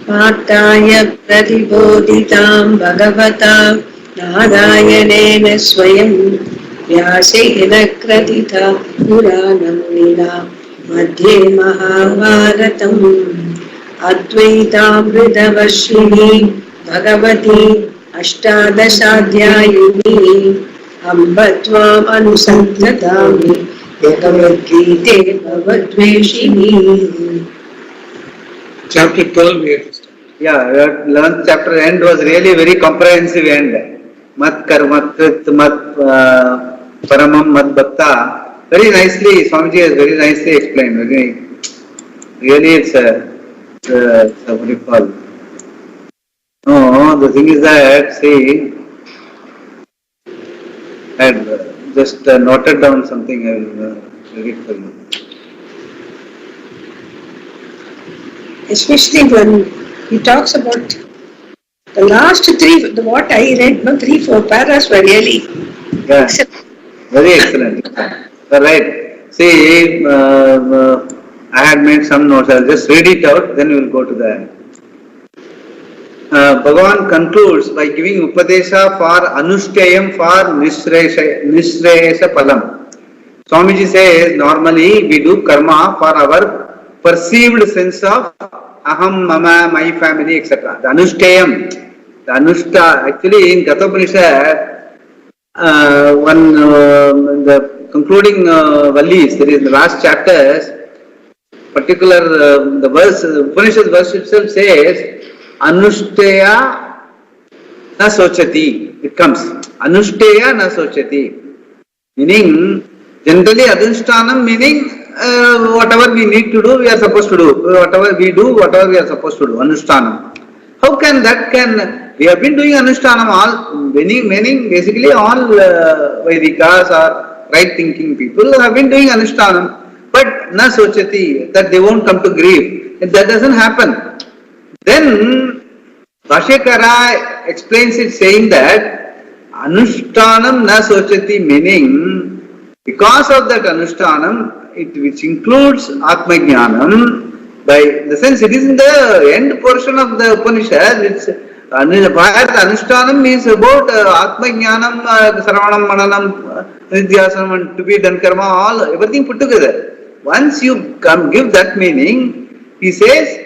पार्थाय प्रतिबोधितां भगवता नारायणेन स्वयं व्यासेन ग्रथिता पुराणं विना मध्ये महाभारतम् अद्वैतामृतवर्षिणी भगवती अष्टादशाध्यायिनी अम्ब त्वाम् अनुसन्ततामि भगवद्गीते भवद्वेषिणी. Chapter 12 we have to start. Yeah, 11th chapter end was really very comprehensive end. Mat karmatrit, mat paramam, mat bhakta. Very nicely, Swamiji has very nicely explained. Really it's what do you call? No, the thing is that, see, I had just noted down something, I will read it for you. Especially when he talks about the last three, what I read, no, 3-4 paras were really excellent. Very excellent. Right. See, I had made some notes. I'll just read it out, then we will go to the Bhagavan concludes by giving Upadesha for Anushtayam for Nishreyasha Palam. Swamiji says, normally we do karma for our perceived sense of aham, mama, my family, etc. The Anushtayam, the Anushta, actually in Kathopanishad, the concluding Vallis, that is the last chapters, particular the verse, Upanishad verse itself says, Anushtaya na sochati. It comes. Anushtaya na sochati. Meaning, generally Adhishtanam meaning whatever we need to do, we are supposed to do. Whatever we do, whatever we are supposed to do. Anushtanam. How can that we have been doing Anushtanam all, meaning basically all Vedikas or right thinking people have been doing Anushtanam. But na sochati, that they won't come to grief. That doesn't happen. Then Bhashyakara explains it saying that Anushtanam na sochati, meaning because of that Anushtanam, which includes Atmajnanam, by the sense it is in the end portion of the Upanishad, it's Anushtanam is about Atmajnanam, Saravanam, Mananam, Nidhyasanam, and to be done karma, all, everything put together. Once you give that meaning, he says,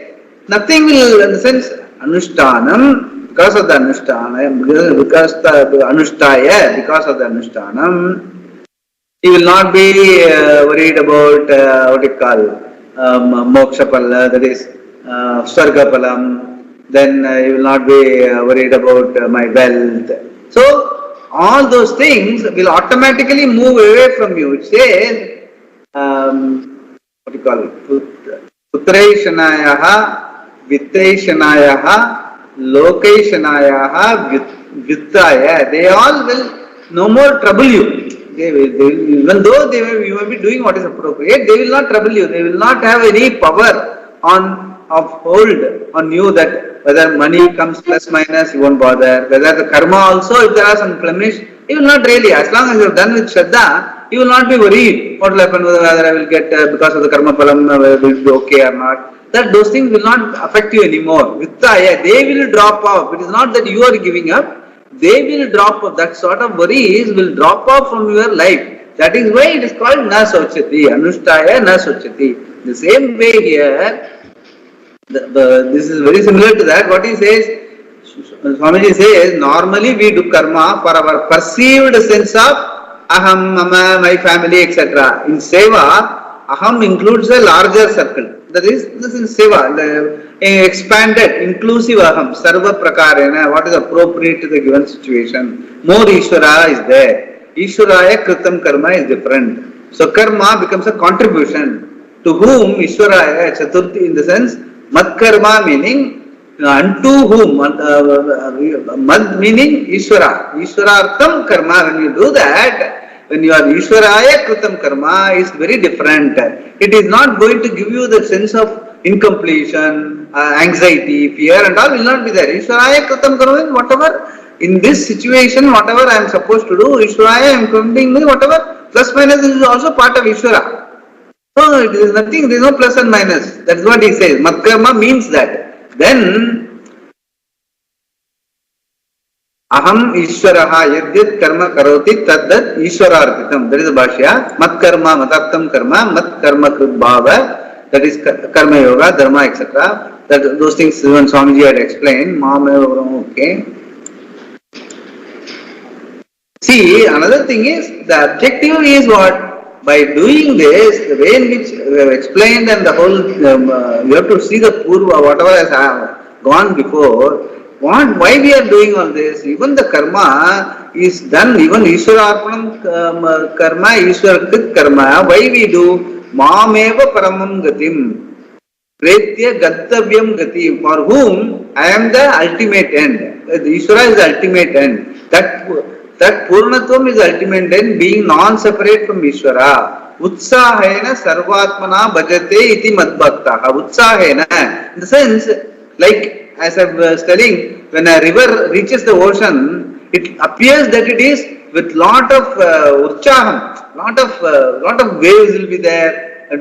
nothing will, in the sense, Anushtanam, because of the Anushtanam, because the Anushtaya, because of the Anushtanam, he will not be worried about what you call Moksha Pala, that is Swarga Palam, then he will not be worried about my wealth. So, all those things will automatically move away from you. It says, what do you call it? Putraishanayaha, Vittaishanayaha, Lokaishanayaha, Vittaya. They all will no more trouble you. They will, even though you may be doing what is appropriate, they will not trouble you. They will not have any power of hold on you, that whether money comes plus minus, you won't bother. Whether the karma also, if there are some blemish, you will not really. As long as you have done with Shraddha, you will not be worried what will happen, whether I will get because of the karma palam, whether it will be okay or not. That those things will not affect you anymore. Vittaya, they will drop off. It is not that you are giving up. They will drop off. That sort of worries will drop off from your life. That is why it is called na sochati. Anushtaya na sochati. The same way here, this is very similar to that. What he says, Swamiji says, normally we do karma for our perceived sense of aham, mama, my family, etc. In seva, aham includes a larger circle. That is, this is seva, the expanded, inclusive aham, sarva prakarena, what is appropriate to the given situation. More Ishvara is there. Ishvaraya kritam karma is different. So karma becomes a contribution. To whom Ishvaraya, Chaturthi in the sense, Mad karma meaning unto whom, Mad meaning Ishvara. Ishvarartham karma, when you do that, when you are Ishvaraya kritam karma, is very different. It is not going to give you the sense of incompletion, anxiety, fear and all will not be there. Ishvaraya kritam karma is whatever, in this situation, whatever I am supposed to do, Ishvaraya I am committing me, whatever, plus minus is also part of Ishvara. So it is nothing, there is no plus and minus. That is what he says. Mat karma means that. then Aham Ishwaraha Yadyat Karma Karoti Tadat Ishwararpitam. That is the Bhashya. Mat Karma Matartam Karma Mat Karma Kribhava. That is Karma Yoga, Dharma, etc. That those things even Swamiji had explained. Okay. See, another thing is the objective is what? By doing this, the way in which we have explained and the whole, you have to see the Purva, whatever has gone before. Why we are doing all this? Even the karma is done, even Ishwararpanam karma, Ishwarakrit karma. Why we do? Mameva paramam gatim. Pretya gattavyam gati. For whom I am the ultimate end. The Ishvara is the ultimate end. That Purnatvam is the ultimate end, being non-separate from Ishvara. Utsahena sarvatmana bhajate iti madbhaktaha. Utsahena. In the sense, like as I was telling, when a river reaches the ocean, it appears that it is with lot of urchaham, lot of waves will be there, a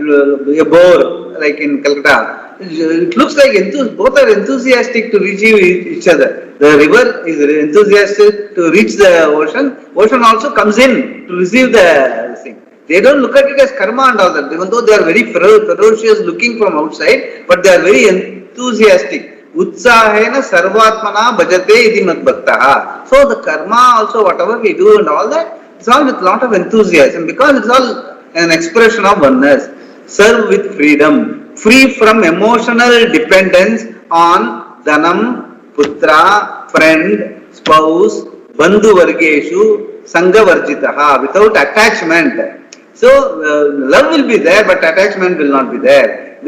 bore like in Calcutta. It looks like both are enthusiastic to reach each other. The river is enthusiastic to reach the ocean. Ocean also comes in to receive the thing. They don't look at it as karma and all that, even though they are very ferocious looking from outside, but they are very enthusiastic. Utsahena sarvatmana bhajate iti madbhaktaha. So the karma also, whatever we do and all that, it's all with lot of enthusiasm because it's all an expression of oneness. Serve with freedom, free from emotional dependence on dhanam, putra, friend, spouse, bandhu vargeshu, sangha varjitaha, without attachment. So love will be there, but attachment will not be there.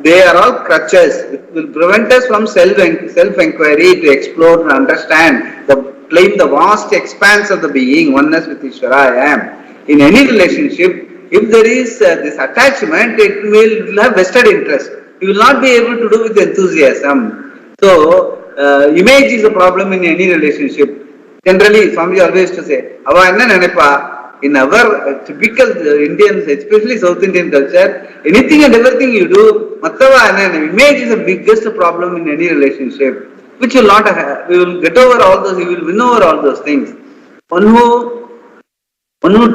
They are all crutches. It will prevent us from self-inquiry to explore and understand, claim the vast expanse of the being, oneness with Ishvara I am. In any relationship, if there is this attachment, it will have vested interest. You will not be able to do with enthusiasm. So, image is a problem in any relationship. Generally, Swami always used to say, Ava enna nenepa. In our typical Indians, especially South Indian culture, anything and everything you do, image is the biggest problem in any relationship, which will not have. We will get over all those, we will win over all those things. One who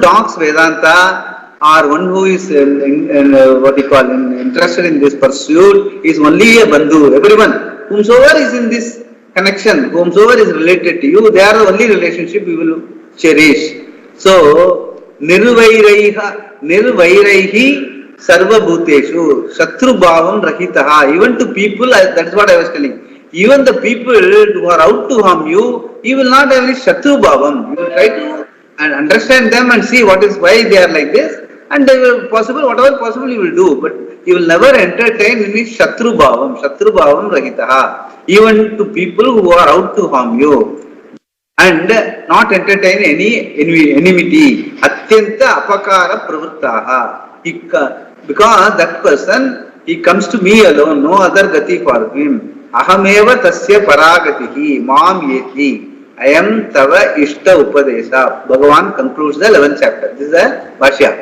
talks Vedanta, or one who is interested in this pursuit, is only a bandhu. Everyone, whomsoever is in this connection, whomsoever is related to you, they are the only relationship we will cherish. So, nirvairaihi sarva bhuteshu shatru bhavam rahitaha. Even to people, that's what I was telling. Even the people who are out to harm you, you will not have any shatru bhavam. You will try to understand them and see why they are like this, and they will whatever possible you will do, but you will never entertain any shatru bhavam rahitaha. Even to people who are out to harm you. And not entertain any enmity. Atyanta apakara pravrittaha. Because that person, he comes to me alone, no other gati for him. Ahameva tasya paragatihi mam yeti. I am tava ishta upadesha. Bhagavan concludes the 11th chapter. This is a Bhashya.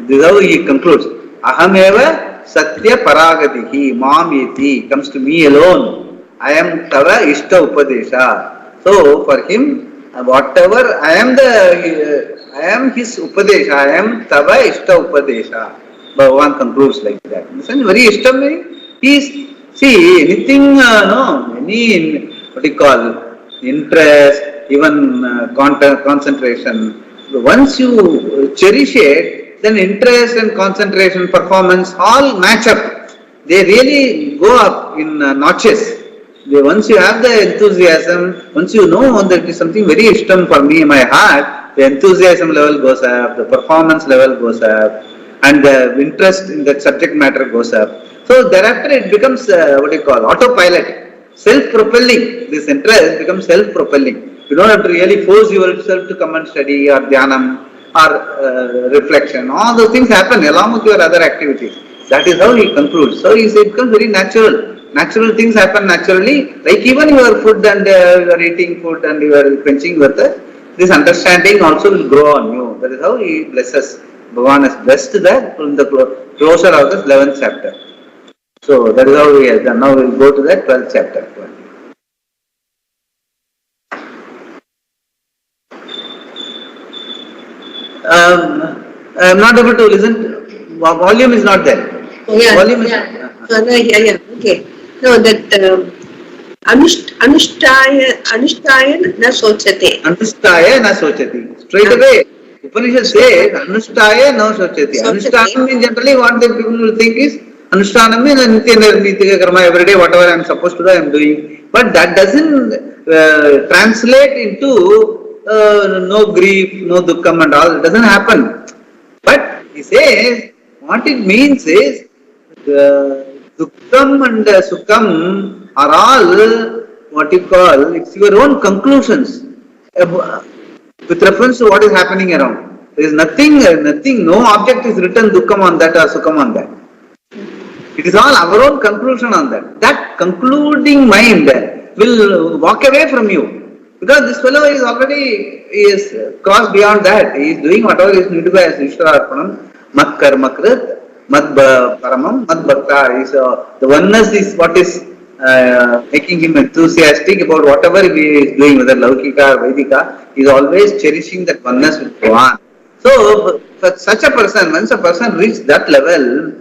This is how he concludes. Ahameva satya paragatihi mam yeti. Comes to me alone. I am tava ishta upadesha. So for him, whatever I am his upadesha, I am tava ishta upadesha. Bhagavan concludes like that. In the sense, very ishta means, see, anything, interest, even concentration. Once you cherish it, then interest and concentration, performance, all match up. They really go up in notches. Once you have the enthusiasm, once you know that it is something very ishtam for me in my heart, the enthusiasm level goes up, the performance level goes up, and the interest in that subject matter goes up. So thereafter it becomes autopilot, self-propelling. This interest becomes self-propelling. You don't have to really force yourself to come and study or dhyanam or reflection. All those things happen along with your other activities. That is how he concludes. So he said it becomes very natural. Natural things happen naturally, like even your food and you are eating food and you are quenching with this understanding also will grow on you. That is how he blesses. Bhagavan has blessed that from the closure of the 11th chapter. So that is how we have done. Now we will go to the 12th chapter. I am not able to listen. Volume is not there. Oh, yeah. Volume is Yeah. Okay. No, that Anushtaya na sochate. Anushtaya na sochati. Straight away, Upanishad says Anushtaya na sochati. Anushtana means generally what the people will think is Anushtana means Nitya Karma every day, whatever I am supposed to do, I am doing. But that doesn't translate into no grief, no dukkham and all. It doesn't happen. But he says what it means is dukkham and sukham are all what you call, it's your own conclusions with reference to what is happening around. There is nothing, no object is written dukkham on that or sukham on that. It is all our own conclusion on that. That concluding mind will walk away from you. Because this fellow is already crossed beyond that. He is doing whatever is needed by Ishvara Mat Karma Krit, Mat Paramam, Mat Bhakta. The oneness is what is making him enthusiastic about whatever he is doing, whether Laukika or Vedika. He is always cherishing that oneness with Bhagavan. So, for such a person, once a person reaches that level,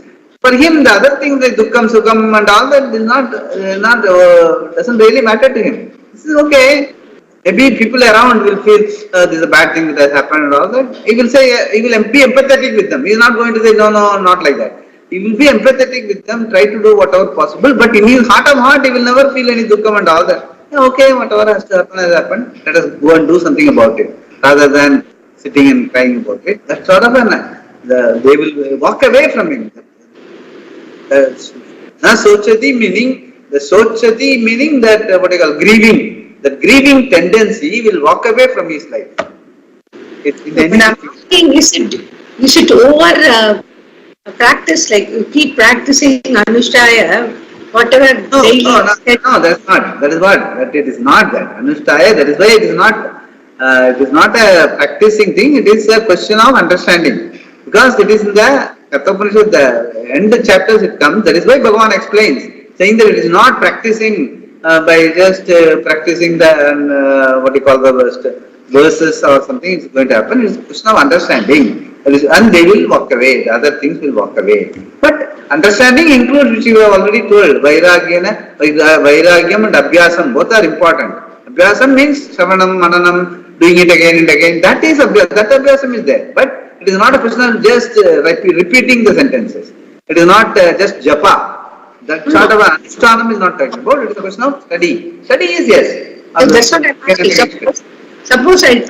for him the other things like Dukkham, Sukham and all that doesn't really matter to him. This is okay. Maybe people around will feel this is a bad thing that has happened and all that. He will say, he will be empathetic with them. He is not going to say, no, not like that. He will be empathetic with them, try to do whatever possible, but in his heart of heart, he will never feel any dukkham and all that. Yeah, okay, whatever has to happen has happened. Let us go and do something about it, rather than sitting and crying about it. That sort of they will walk away from him. Sochati meaning that what you call grieving. That grieving tendency will walk away from his life. But I'm asking, is it over practice, like you keep practicing Anushtaya, whatever daily? No, that's not. That is what. That it is not that. Anushtaya, that is why it is not a practicing thing, it is a question of understanding. Because it is in the Kathopanishad, the end chapters it comes, that is why Bhagavan explains, saying that it is not practicing by just practicing the what you call the verses or something is going to happen. It is a question of understanding. And they will walk away, the other things will walk away. But understanding includes, which you have already told, Vairagyam and Abhyasam, both are important. Abhyasam means Shravanam, Mananam, doing it again and again. That is that Abhyasam is there. But it is not a question of just repeating the sentences. It is not just japa. That sort of Anushthanam is not talking about. It is a question of study. Study is yes. That's what I'm asking. Suppose I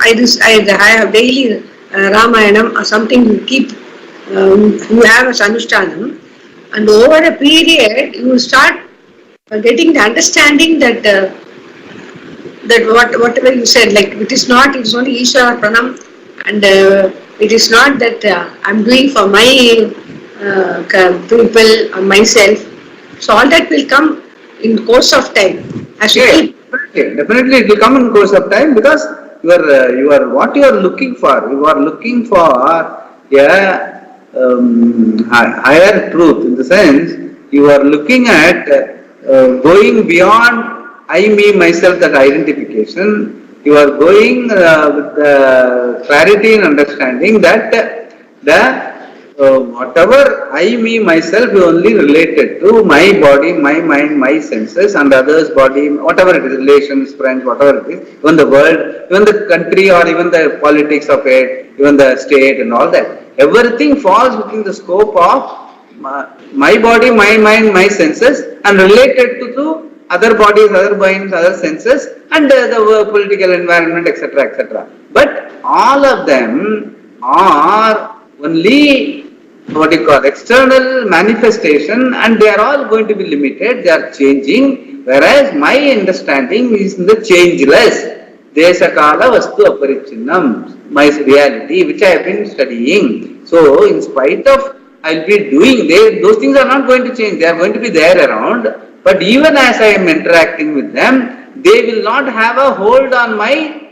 have daily Ramayanam or something you keep, you have as Anushtanam, and over a period you will start getting the understanding that whatever you said, like it is only Ishvara Pranam, and it is not that I'm doing for my people or myself. So all that will come in course of time. Definitely it will come in course of time, because you are what you are looking for. You are looking for a higher truth, in the sense you are looking at going beyond I, me, myself, that identification. You are going with the clarity and understanding that whatever I, me, myself is only related to my body, my mind, my senses, and others' body, whatever it is, relations, friends, whatever it is, even the world, even the country, or even the politics of it, even the state and all that. Everything falls within the scope of my body, my mind, my senses, and related to other bodies, other minds, other senses, and the political environment, etc., etc. But all of them are only what you call external manifestation, and they are all going to be limited, they are changing, whereas my understanding is in the changeless, Desakala Vastu Aparichinnam, my reality, which I have been studying. So, in spite of I will be doing, those things are not going to change, they are going to be there around, but even as I am interacting with them, they will not have a hold on my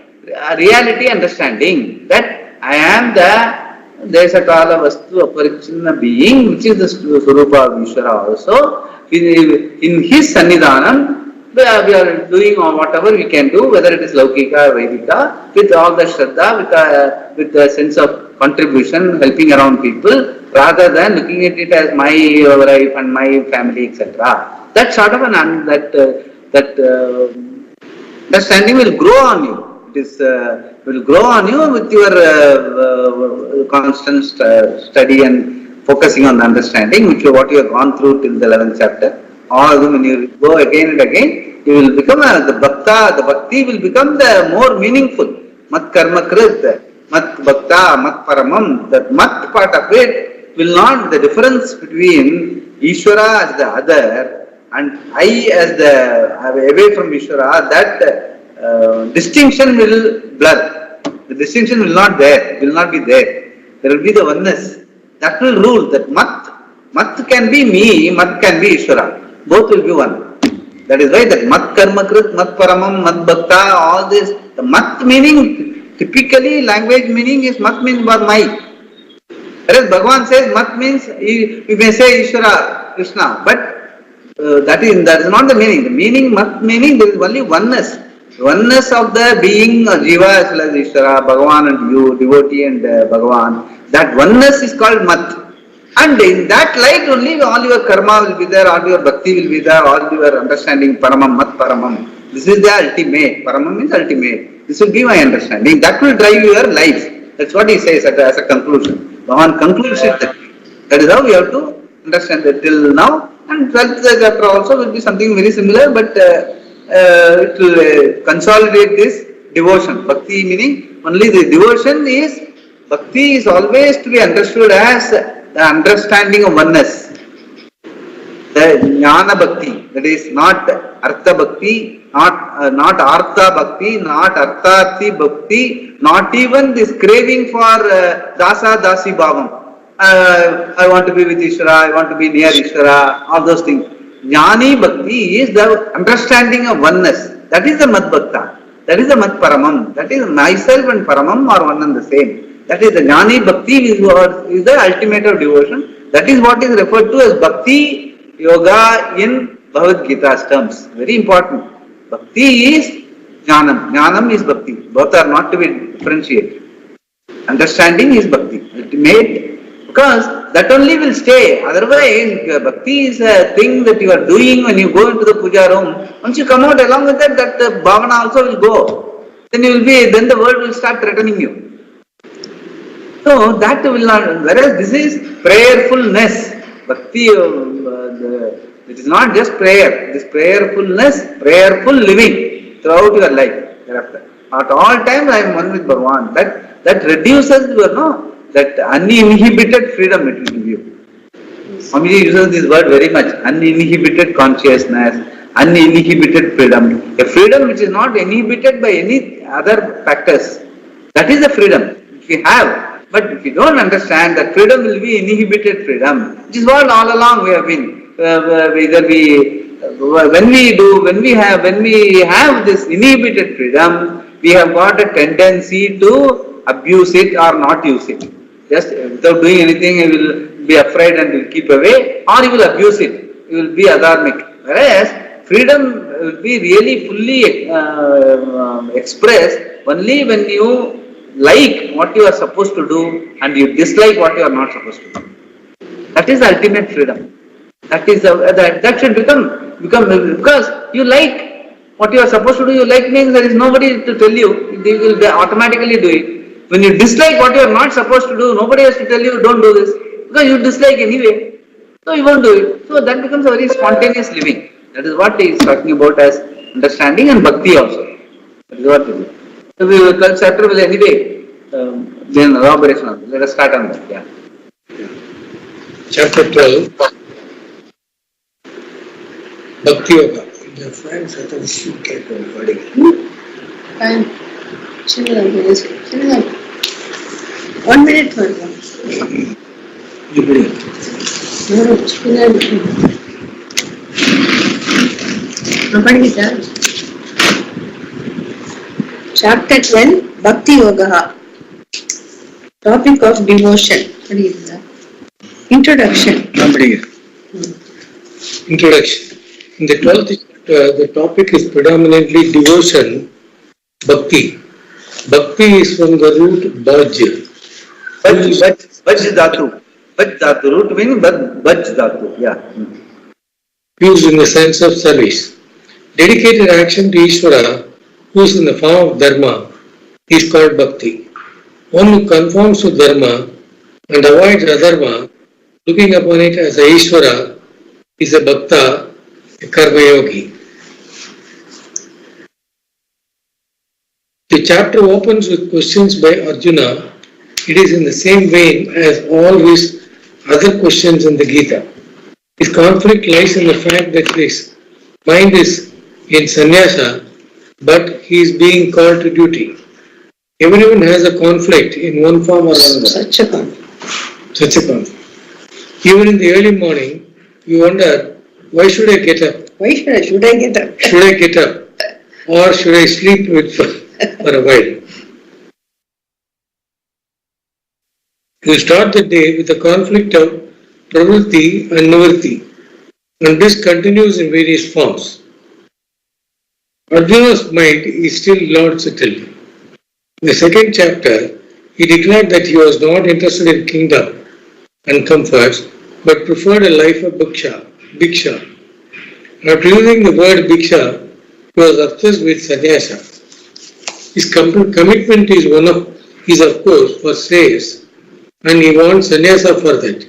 reality understanding, that I am the Desakala Vastu Aparichinna being, which is the Swarupa of Ishvara also, in his Sannidhanam, we are doing whatever we can do, whether it is Laukika or Vedika, with all the Shraddha, with the sense of contribution, helping around people, rather than looking at it as my life and my family, etc. That sort of understanding will grow on you. It is will grow on you with your constant study and focusing on the understanding, which what you have gone through till the 11th chapter. All of them, when you go again and again, you will become the bhakti will become the more meaningful. Mat karma krit, mat bhakta, mat paramam. That mat part of it will not, the difference between Ishvara as the other and I as the away from Ishvara, that distinction will blur. The distinction will not be there. There will be the oneness. That will rule. That mat can be me, mat can be Ishvara. Both will be one. That is why that mat karma krit, mat paramam, mat bhakta, all this. The mat meaning, typically language meaning is mat means my. Whereas Bhagavan says mat means, you may say Ishvara, Krishna, but that is not the meaning. The meaning, mat meaning, there is only oneness. Oneness of the being Jiva as well as Ishvara, Bhagavan and you, devotee and Bhagavan. That oneness is called mat. And in that light only all your karma will be there, all your bhakti will be there, all your understanding, paramam, mat paramam. This is the ultimate. Paramam means ultimate. This will be my understanding. That will drive your life. That's what he says as a conclusion. Bhagavan concludes it that way. That is how we have to understand that till now. And 12th chapter also will be something very similar, but it will consolidate this devotion. Bhakti meaning only the devotion is, bhakti is always to be understood as the understanding of oneness. The jnana bhakti, that is not artha bhakti, not artha bhakti, not artharthi bhakti, not even this craving for dasa dasi bhavam. I want to be with Ishvara, I want to be near Ishvara, all those things. Jnani bhakti is the understanding of oneness. That is the mat bhakta. That is the mat paramam. That is myself and paramam are one and the same. That is the jnani bhakti is the ultimate of devotion. That is what is referred to as bhakti yoga in Bhagavad Gita's terms. Very important. Bhakti is jnanam. Jnanam is bhakti. Both are not to be differentiated. Understanding is bhakti. Ultimate. Because that only will stay. Otherwise, bhakti is a thing that you are doing when you go into the puja room. Once you come out along with that, bhavana also will go. Then then the world will start threatening you. So that will not, whereas this is prayerfulness. Bhakti, it is not just prayer. It is prayerfulness, prayerful living throughout your life thereafter. At all times I am one with Bhagavan. That reduces your that uninhibited freedom it will give you. Swamiji uses this word very much. Uninhibited consciousness, uninhibited freedom. A freedom which is not inhibited by any other factors. That is the freedom which we have. But if you don't understand that freedom will be inhibited freedom, which is what all along we have been. When we have this inhibited freedom, we have got a tendency to abuse it or not use it. Just without doing anything, you will be afraid and will keep away, or you will abuse it. You will be adharmic. Whereas freedom will be really fully expressed only when you like what you are supposed to do and you dislike what you are not supposed to do. That is the ultimate freedom. That is that should become because you like what you are supposed to do. You like means there is nobody to tell you. They will automatically do it. When you dislike what you are not supposed to do, nobody has to tell you don't do this because you dislike anyway. So you won't do it. So that becomes a very spontaneous living. That is what he is talking about as understanding and bhakti also. That is what it is. So we will 12th chapter will anyway then elaboration on. Let us start on that. Yeah. Chapter 12. Bhakti Yoga. The friends at the sheet kept recording. Fine. 1 minute for Chapter 12, Bhakti Yoga. Topic of devotion. Introduction. Introduction. In the 12th chapter, the topic is predominantly devotion, bhakti. Bhakti is from the root bhaj. Bhaj dhatu. Bhaj dhatu. Root meaning bhaj dhatu. Yeah. Used in the sense of service. Dedicated action to Ishvara, who is in the form of dharma, is called bhakti. One who conforms to dharma and avoids adharma, looking upon it as a Ishvara, is a bhakta, a karma yogi. The chapter opens with questions by Arjuna. It is in the same vein as all his other questions in the Gita. His conflict lies in the fact that his mind is in sannyasa, but he is being called to duty. Everyone has a conflict in one form or another. Such a conflict. Such a conflict. Even in the early morning, you wonder, why should I get up? Why should I get up? Should I get up? Or should I sleep for a while? You start the day with a conflict of pravritti and nivritti, and this continues in various forms. Arjuna's mind is still not settled. In the second chapter, he declared that he was not interested in kingdom and comforts, but preferred a life of bhiksha. After using the word bhiksha, he was obsessed with sannyasa. His commitment is of course for shreyas, and he wants sannyasa for that.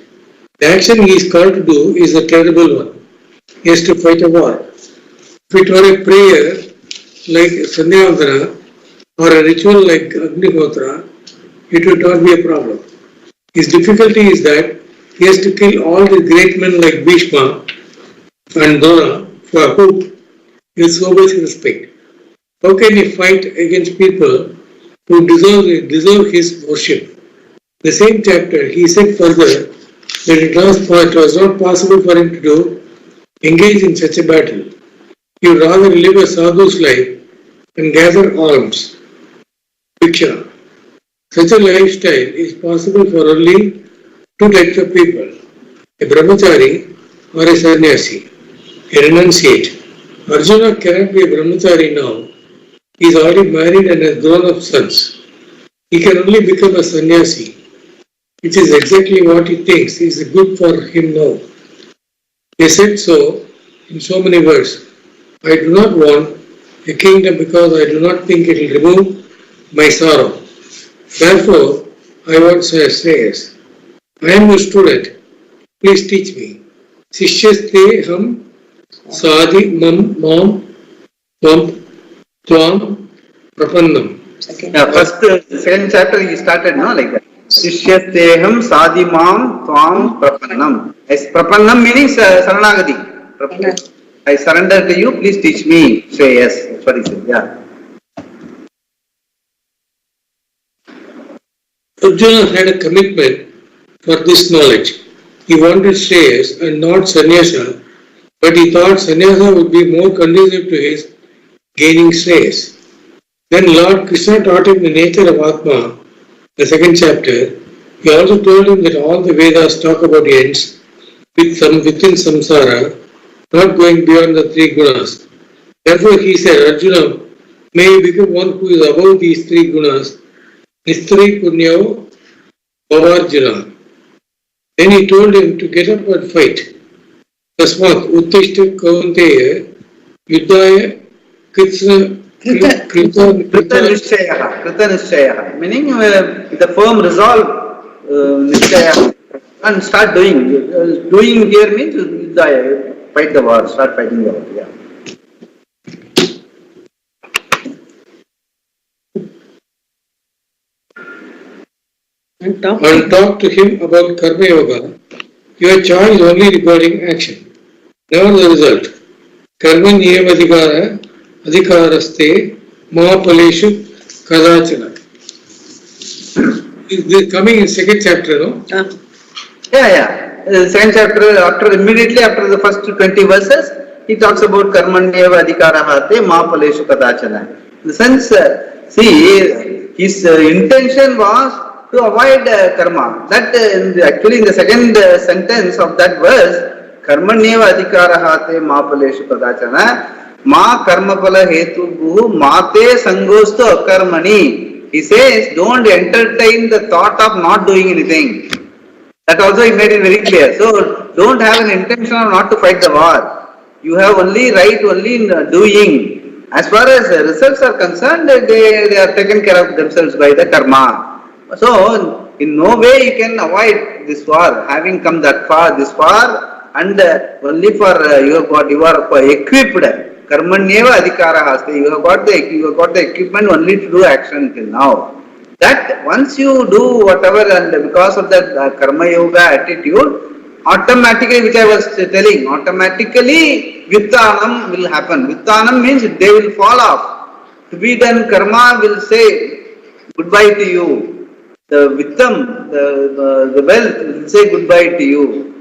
The action he is called to do is a terrible one. He has to fight a war. If it were a prayer like Sandhyavandana or a ritual like Agnihotra, it would not be a problem. His difficulty is that he has to kill all the great men like Bhishma and Drona, for whom he has so much respect. How can he fight against people who deserve his worship? The same chapter, he said further that it was not possible for him to engage in such a battle. He would rather live a sadhu's life and gather alms. Bhiksha. Such a lifestyle is possible for only two types of people, a brahmachari or a sannyasi, a renunciate. Arjuna cannot be a brahmachari now. He is already married and has grown up sons. He can only become a sannyasi, which is exactly what he thinks is good for him now. He said so in so many words. I do not want a kingdom because I do not think it will remove my sorrow. Therefore, I want shreyas. I am a student. Please teach me. Sishyaste ham sadi mam tvam prapannam. Second chapter he started like that. Sishyasteham sadimam tvam prapannam. As prapannam meaning saranagati. I surrender to you, please teach me. Say yes. That's what he said. Yeah. Arjuna had a commitment for this knowledge. He wanted shreyas and not sannyasa, but he thought sannyasa would be more conducive to his gaining shreyas. Then Lord Krishna taught him the nature of Atma, the second chapter. He also told him that all the Vedas talk about ends within samsara, not going beyond the three gunas. Therefore he said, Arjuna, may you become one who is above these three gunas, Nistari Punyao Bhavarjuna. Then he told him to get up and fight. Tasmat Uttishta Kaunteya Yuddhaya Krita Nishchaya. Meaning with a firm resolve, Nishchaya. And start doing. Doing here means Yuddhaya. Fight the war. Start fighting the war. Yeah. And talk to him about Karma Yoga. Your choice only regarding action, never the result. Karma niyam adhikaraste mahapaleshu kadachana. This is coming in second chapter, no? Yeah. Second chapter, immediately after the first 20 verses, he talks about karmanyeva adhikarahate mahapaleshu kadachana. In the sense, his intention was to avoid karma. That actually in the second sentence of that verse, Karmanyeva adhikaraha te ma paleshu kadachana ma karmapala hetubuhu mate sangostu akarmani. He says, don't entertain the thought of not doing anything. That also he made it very clear. So don't have an intention of not to fight the war. You have only right only in doing. As far as results are concerned, they are taken care of themselves by the karma. So in no way you can avoid this war. Having come that far, this far, and only for you are equipped. Karmanyeva adhikara haste. You have got the equipment only to do action till now. That once you do whatever, and because of that karma yoga attitude, automatically, which I was telling, automatically vittanam will happen. Vittanam means they will fall off. To be done karma will say goodbye to you. The vittam, the wealth will say goodbye to you.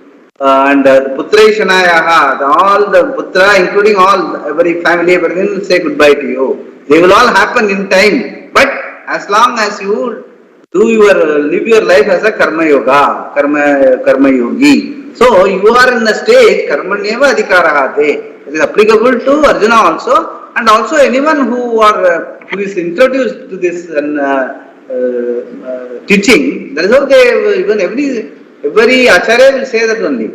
And putraishanayaha, all the putra, including every family, everything will say goodbye to you. They will all happen in time. But as long as you live your life as a karma yoga, karma yogi. So you are in the stage karmanyeva adhikarahate. It is applicable to Arjuna also, and also anyone who is introduced to this teaching. That is how even every acharya will say that only.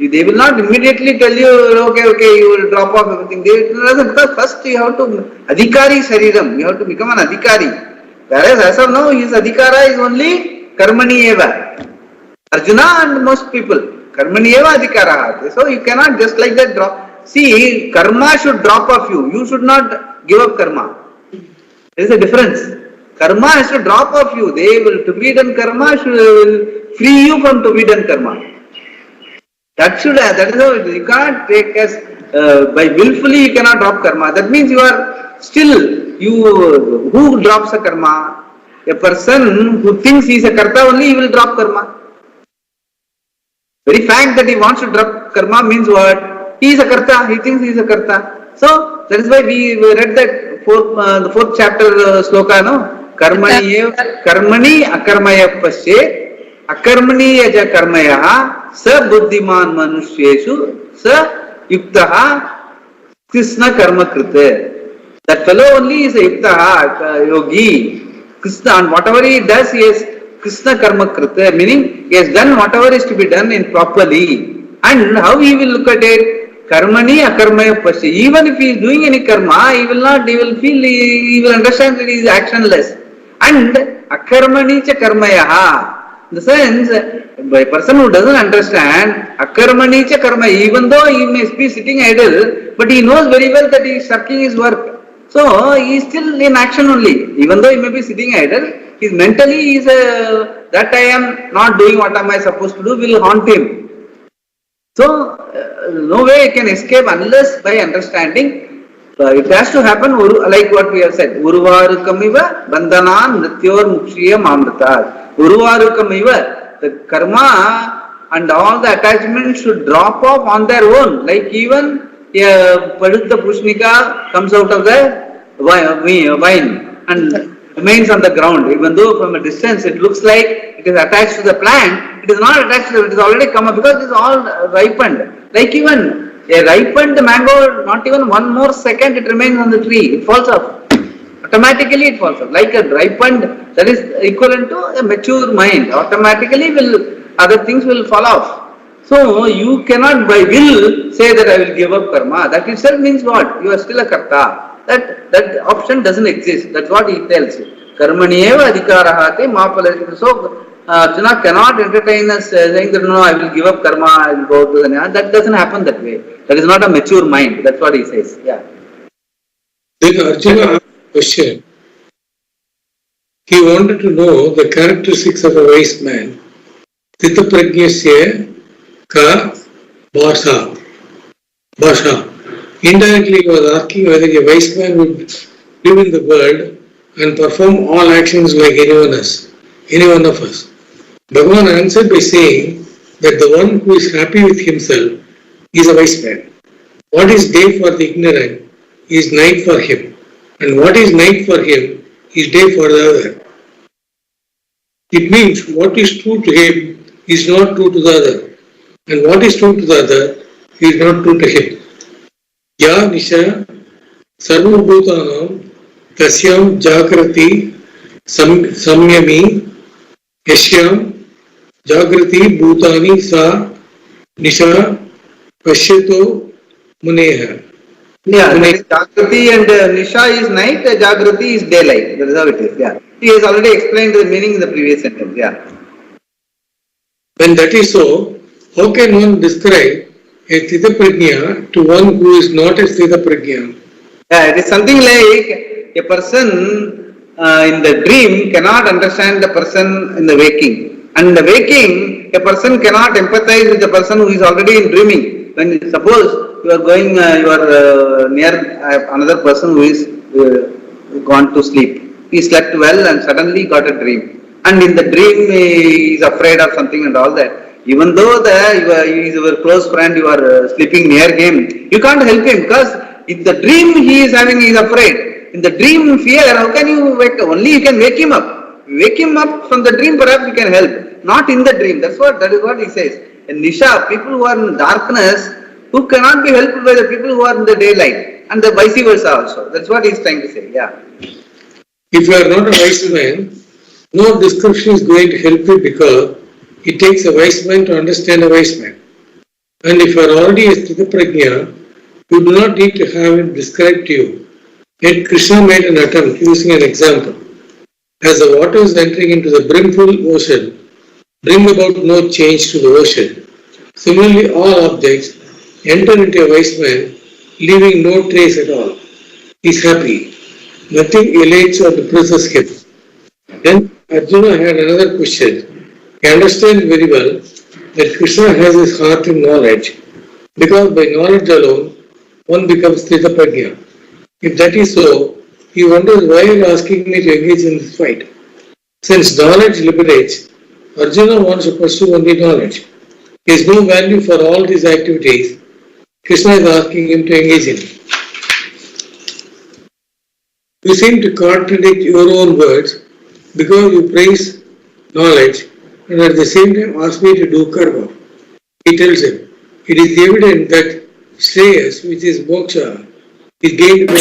They will not immediately tell you, okay, you will drop off everything. Because first you have to adhikari sariram. You have to become an adhikari. Whereas as of now, his adhikara is only karmani eva. Arjuna and most people, karmani eva adhikara. So you cannot just like that drop. See, karma should drop off you. You should not give up karma. There is a difference. Karma has to drop off you. They will, to be done karma will free you from to be done karma. That is how you can't take as, by willfully you cannot drop karma. That means you are still, who drops a karma? A person who thinks he is a karta only, he will drop karma. Very fact that he wants to drop karma means what? He is a karta, he thinks he is a karta. So, that is why we read that the fourth chapter sloka, no? Karmani akarmaya pasye, akarmani yaja karmaya, sa buddhiman manusheshu, sa yuktaha krishna karma krite. That fellow only is a yuktaha, yogi. Krishna, and whatever he does, he is Krishna karma krita, meaning he has done whatever is to be done in properly. And how he will look at it? Karmani akarmaya pasya. Even if he is doing any karma, he will understand that he is actionless. And akarmani cha karmaya. In the sense, by a person who doesn't understand, akarmani cha karma, even though he may be sitting idle, but he knows very well that he is shirking his work. So he is still in action only. Even though he may be sitting idle, his mentally is that I am not doing what am I supposed to do will haunt him. So no way he can escape unless by understanding. It has to happen like what we have said. Uruvarukamiva bandhanan nrityor mukshiya mamrata. Uruvarukamiva, the karma and all the attachments should drop off on their own. Like even Padutta Pushnika comes out of the vine and remains on the ground. Even though from a distance it looks like it is attached to the plant, it is not attached to it, it is already come up because it is all ripened. Like even a ripened mango, not even one more second it remains on the tree, it falls off. Automatically it falls off. Like a ripened, that is equivalent to a mature mind. Automatically other things will fall off. So you cannot by will say that I will give up karma. That itself means what? You are still a karta. That option doesn't exist. That's what he tells you. Karmanyeva adhikarahate ma paleshu. So Arjuna cannot entertain us saying that no, I will give up karma, I will go to the Jnana. That doesn't happen that way. That is not a mature mind. That's what he says. Yeah. Then Arjuna asked a question. He wanted to know the characteristics of a wise man. Tita prajnasya ka bhasha. Indirectly he was asking whether a wise man would live in the world and perform all actions like any one of us. Bhagavan answered by saying that the one who is happy with himself is a wise man. What is day for the ignorant is night for him, and what is night for him is day for the other. It means what is true to him is not true to the other, and what is true to the other is not true to him. Ya Nisha Sarvabhutanam Tasyam Jagrati Samyami Yashyam Jagrati Bhutani Sa Nisha Pashyato Muneha. Yeah, Jagrati and Nisha is night, Jagrati is daylight. That is how it is. Yeah. He has already explained the meaning in the previous sentence. Yeah. When that is so, how can one describe a Sthita Prajna to one who is not a Sthita Prajna? Yeah, it is something like a person in the dream cannot understand the person in the waking. And in the waking, a person cannot empathize with the person who is already in dreaming. When suppose you are going, you are near another person who is gone to sleep. He slept well and suddenly got a dream. And in the dream he is afraid of something and all that. Even though he is your close friend, you are sleeping near him, you can't help him because in the dream he is afraid. In the dream fear, how can you wake up? Only you can wake him up. Wake him up from the dream, perhaps you can help. Not in the dream. That is what he says. In Nisha, people who are in darkness, who cannot be helped by the people who are in the daylight. And the vice versa also. That's what he is trying to say. Yeah. If you are not a wise man, no description is going to help you because it takes a wise man to understand a wise man. And if you are already a Sthita Prajna, you do not need to have it described to you. Yet Krishna made an attempt using an example. As the waters entering into the brimful ocean bring about no change to the ocean, similarly all objects enter into a wise man leaving no trace at all. He is happy. Nothing elates or depresses him. Then Arjuna had another question. He understands very well that Krishna has his heart in knowledge because by knowledge alone one becomes Sthita Prajna. If that is so, he wonders why you are asking me to engage in this fight. Since knowledge liberates, Arjuna wants to pursue only knowledge. There is no value for all these activities Krishna is asking him to engage in. You seem to contradict your own words because you praise knowledge and at the same time ask me to do karma. He tells him, it is evident that Shreyas, which is moksha, is gained by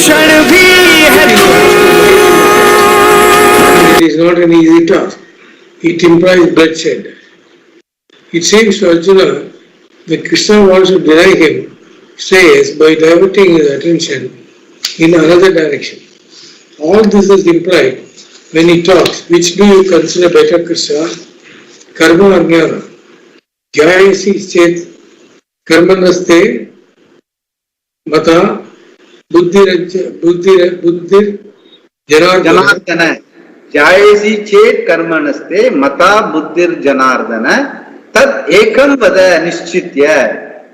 it is not an easy task. It implies bloodshed. It seems to Arjuna that Krishna wants to deny him Shreyas by diverting his attention in another direction. All this is implied when he talks. Which do you consider better, Krishna? Karma or jnana? Jayasi chet karmanaste mata buddhir janardana. Jayasi chet karmanaste mata buddhir janardana tad ekam vada nishchitya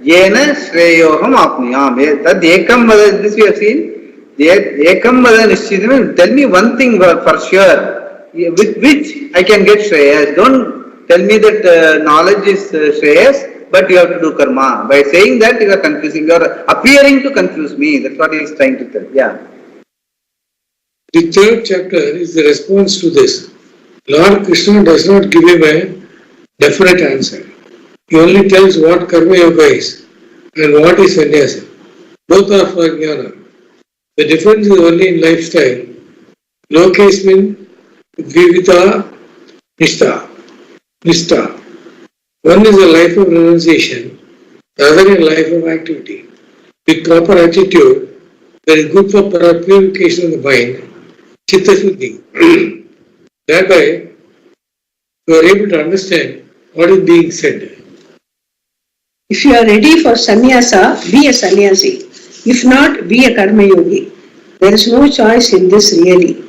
yena shreyoham apniyam. Tad ekam vada, this we have seen. Ekam vada nishchitam, tell me one thing for sure, with which I can get Shreyas. Don't tell me that knowledge is Shreyas, but you have to do karma. By saying that, you are confusing, you are appearing to confuse me. That's what he is trying to tell. Yeah. The third chapter is the response to this. Lord Krishna does not give him a definite answer. He only tells what karma yoga is and what is sannyasa. Both are for jnana. The difference is only in lifestyle. Lokesmin vivita nishta. One is a life of renunciation, the other a life of activity. With proper attitude, that is good for purification of the mind, chitta shuddhi. Thereby, you are able to understand what is being said. If you are ready for sannyasa, be a sannyasi. If not, be a karma yogi. There is no choice in this really.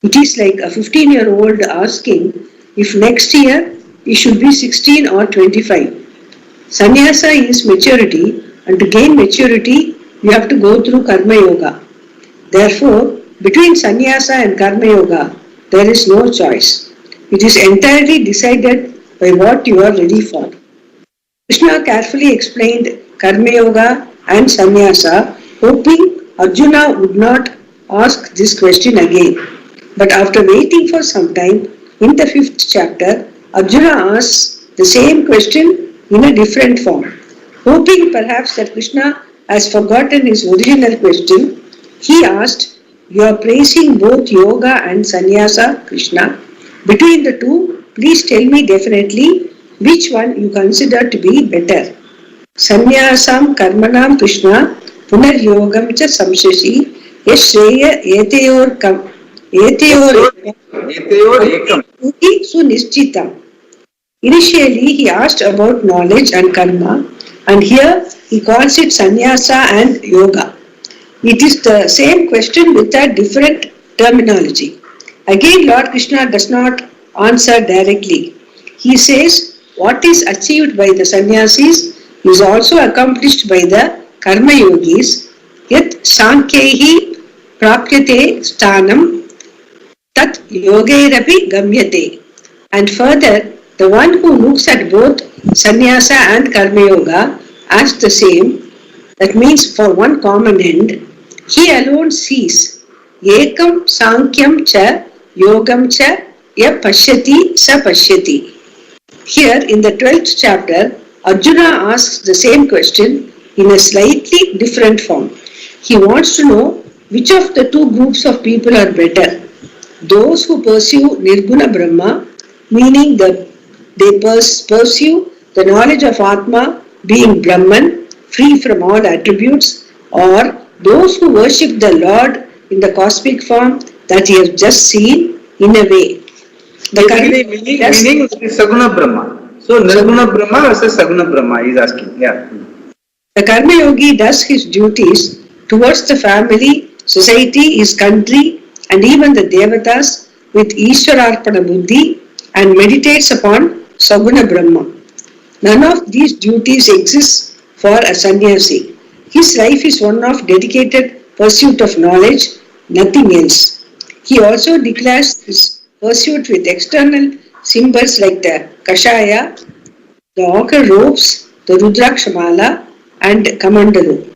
It is like a 15-year-old asking if next year he should be 16 or 25. Sannyasa is maturity, and to gain maturity, you have to go through karma yoga. Therefore, between sannyasa and karma yoga, there is no choice. It is entirely decided by what you are ready for. Krishna carefully explained karma yoga and sannyasa, hoping Arjuna would not ask this question again. But after waiting for some time, in the 5th chapter, Arjuna asks the same question in a different form. Hoping perhaps that Krishna has forgotten his original question, he asked, "You are praising both yoga and sannyasa, Krishna. Between the two, please tell me definitely which one you consider to be better." Sannyasam karmanam Krishna punar yogam cha samshashi yashreya eteyor ekam. Sunishchitam. Initially, he asked about knowledge and karma, and here he calls it sannyasa and yoga. It is the same question with a different terminology. Again, Lord Krishna does not answer directly. He says, what is achieved by the sannyasis is also accomplished by the karma yogis, yet sankyehi prapyate sthanam tat yogairapi gamyate. And further, the one who looks at both sannyasa and karma yoga as the same, that means for one common end, he alone sees ekam sankyam cha yogam cha ya pashyati sa pashyati. Here in the 12th chapter, Arjuna asks the same question in a slightly different form. He wants to know which of the two groups of people are better. Those who pursue Nirguna Brahma, meaning that they pursue the knowledge of Atma being Brahman, free from all attributes, or those who worship the Lord in the cosmic form that he has just seen in a way. Meaning Saguna Brahma. So Nirguna Brahma versus Saguna Brahma, he is asking. Yeah. The Karma Yogi does his duties towards the family, society, his country, and even the Devatas with Ishwararpana Buddhi and meditates upon Saguna Brahma. None of these duties exists for a sannyasi. His life is one of dedicated pursuit of knowledge, nothing else. He also declares his pursuit with external symbols like the Kashaya, the ochre robes, the Rudrakshamala, and Kamandalu.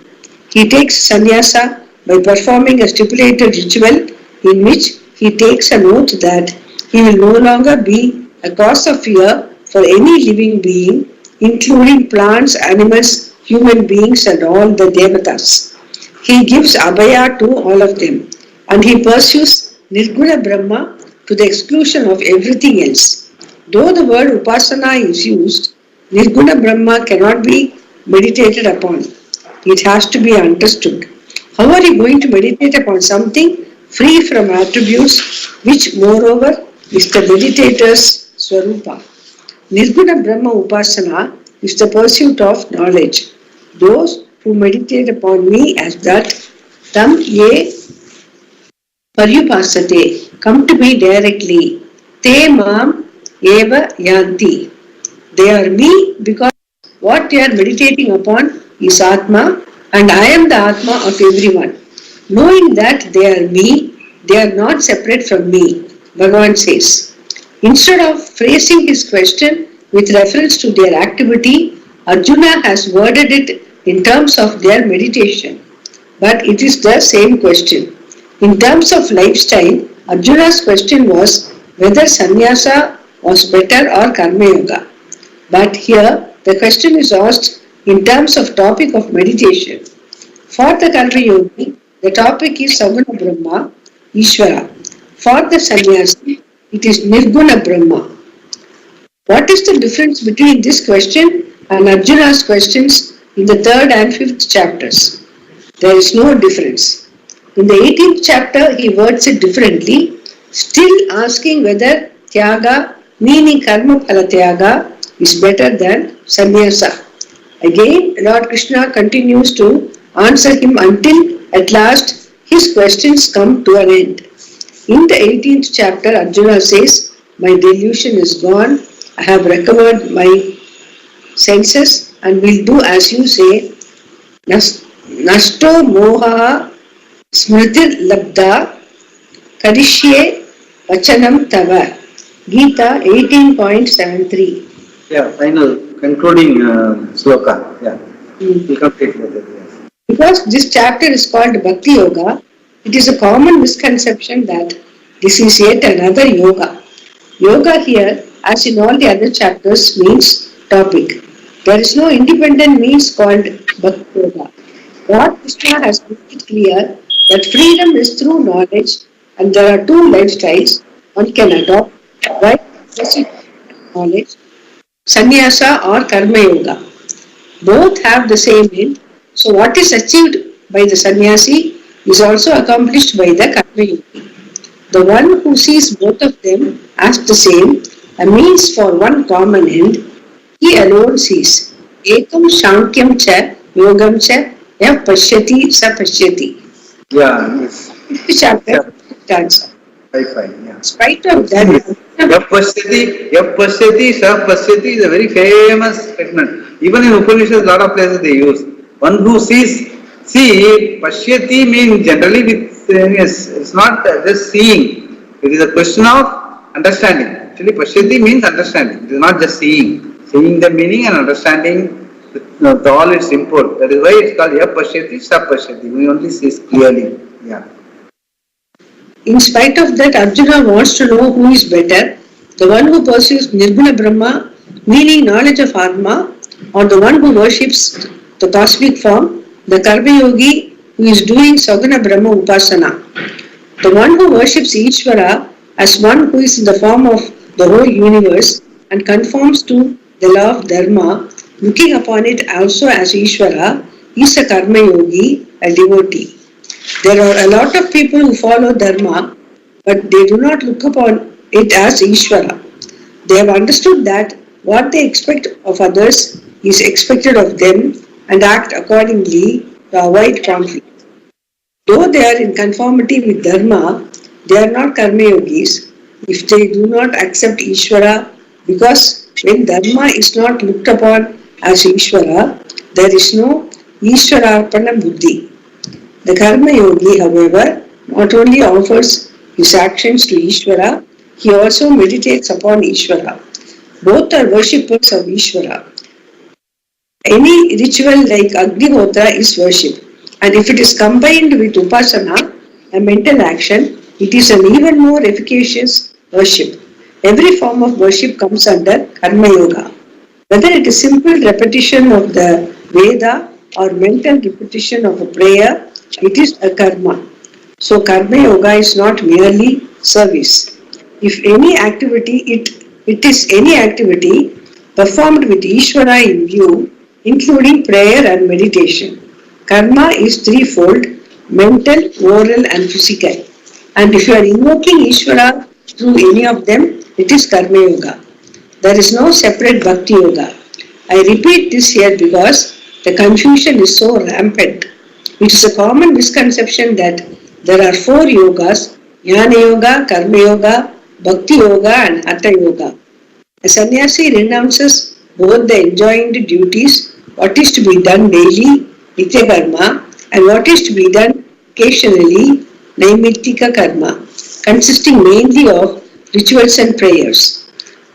He takes sannyasa by performing a stipulated ritual in which he takes an oath that he will no longer be a cause of fear for any living being, including plants, animals, human beings, and all the Devatas. He gives abhaya to all of them, and he pursues Nirguna Brahma to the exclusion of everything else. Though the word Upasana is used, Nirguna Brahma cannot be meditated upon. It has to be understood. How are you going to meditate upon something free from attributes, which moreover is the meditator's Swarupa? Nirguna Brahma Upasana is the pursuit of knowledge. Those who meditate upon me as that, tam ye paryupasate, come to me directly, te mam eva yanti. They are me because what they are meditating upon is Atma, and I am the Atma of everyone. Knowing that they are me, they are not separate from me, Bhagavan says. Instead of phrasing his question with reference to their activity, Arjuna has worded it in terms of their meditation. But it is the same question. In terms of lifestyle, Arjuna's question was whether sannyasa was better or karma yoga. But here, the question is asked in terms of topic of meditation. For the karma yogi, the topic is Saguna Brahma, Ishvara. For the sannyasi, it is Nirguna Brahma. What is the difference between this question and Arjuna's questions in the 3rd and 5th chapters? There is no difference. In the 18th chapter, he words it differently, still asking whether Tyaga, meaning Karma Phala Tyaga, is better than sannyasa. Again, Lord Krishna continues to answer him until at last his questions come to an end. In the 18th chapter, Arjuna says, my delusion is gone, I have recovered my senses and will do as you say. Nashto moha smritir labda karishye vachanam tava. Gita 18.73. Yeah, final concluding sloka. Yeah, we complete with it. Yes. Because this chapter is called Bhakti Yoga, it is a common misconception that this is yet another yoga. Yoga here, as in all the other chapters, means topic. There is no independent means called Bhakti Yoga. Lord Krishna has made it clear that freedom is through knowledge and there are two lifestyles one can adopt while possessing knowledge, sannyasa or karma yoga. Both have the same end. So what is achieved by the sannyasi is also accomplished by the karma yogi. The one who sees both of them as the same, a means for one common end, he alone sees. Ekam shankyam cha yogam cha yav pashyati sa pashyati. Yeah, yes. Fifth chapter starts. Fine, yeah. In spite of that, Yapashyati, Sa Pashyati is a very famous statement. Even in Upanishads, a lot of places they use. One who sees, see, Pashyati means generally with, it's not just seeing. It is a question of understanding. Actually, Pashyati means understanding. It is not just seeing. Seeing the meaning and understanding all its import. That is why it's called Yapashyati, Sa Pashyati. We only see clearly. Yeah. in spite of that, Arjuna wants to know who is better, the one who pursues Nirguna Brahma, meaning knowledge of Atma, or the one who worships the cosmic form, the Karma Yogi who is doing Saguna Brahma Upasana. The one who worships Ishvara as one who is in the form of the whole universe and conforms to the law of Dharma, looking upon it also as Ishvara, is a Karma Yogi, a devotee. There are a lot of people who follow Dharma, but they do not look upon it as Ishvara. They have understood that what they expect of others is expected of them and act accordingly to avoid conflict. Though they are in conformity with Dharma, they are not Karma Yogis if they do not accept Ishvara, because when Dharma is not looked upon as Ishvara, there is no Ishvararpana Buddhi. The Karma Yogi, however, not only offers his actions to Ishvara, he also meditates upon Ishvara. Both are worshippers of Ishvara. Any ritual like Agnihotra is worship, and if it is combined with Upasana, a mental action, it is an even more efficacious worship. Every form of worship comes under Karma Yoga. Whether it is simple repetition of the Veda or mental repetition of a prayer, it is a karma. So Karma Yoga is not merely service. If any activity, it is any activity performed with Ishvara in view, including prayer and meditation. Karma is threefold: mental, oral and physical. And if you are invoking Ishvara through any of them, it is Karma Yoga. There is no separate Bhakti Yoga. I repeat this here because the confusion is so rampant. It is a common misconception that there are four yogas: Jnana Yoga, Karma Yoga, Bhakti Yoga and Hatha Yoga. A sannyasi renounces both the enjoined duties, what is to be done daily, Nitya Karma, and what is to be done occasionally, Naimittika Karma, consisting mainly of rituals and prayers.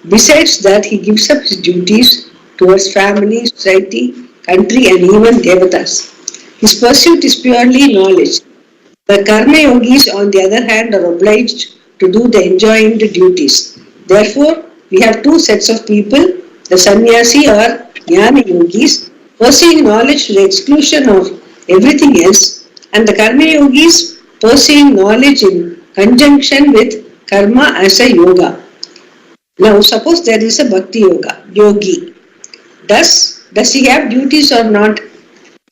Besides that, he gives up his duties towards family, society, country and even devatas. His pursuit is purely knowledge. The Karma Yogis, on the other hand, are obliged to do the enjoined duties. Therefore, we have two sets of people, the sannyasi or Jnana Yogis, pursuing knowledge to the exclusion of everything else, and the Karma Yogis pursuing knowledge in conjunction with karma as a yoga. Now, suppose there is a Bhakti yogi. Does he have duties or not?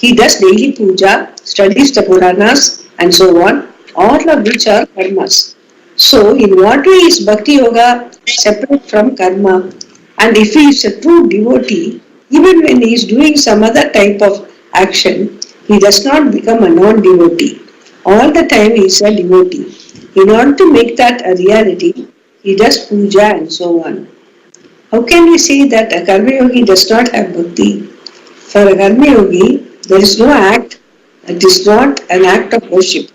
He does daily puja, studies the Puranas and so on, all of which are karmas. So, in what way is Bhakti Yoga separate from karma? And if he is a true devotee, even when he is doing some other type of action, he does not become a non-devotee. All the time he is a devotee. In order to make that a reality, he does puja and so on. How can we say that a Karma Yogi does not have bhakti? For a Karma Yogi, there is no act that is not an act of worship.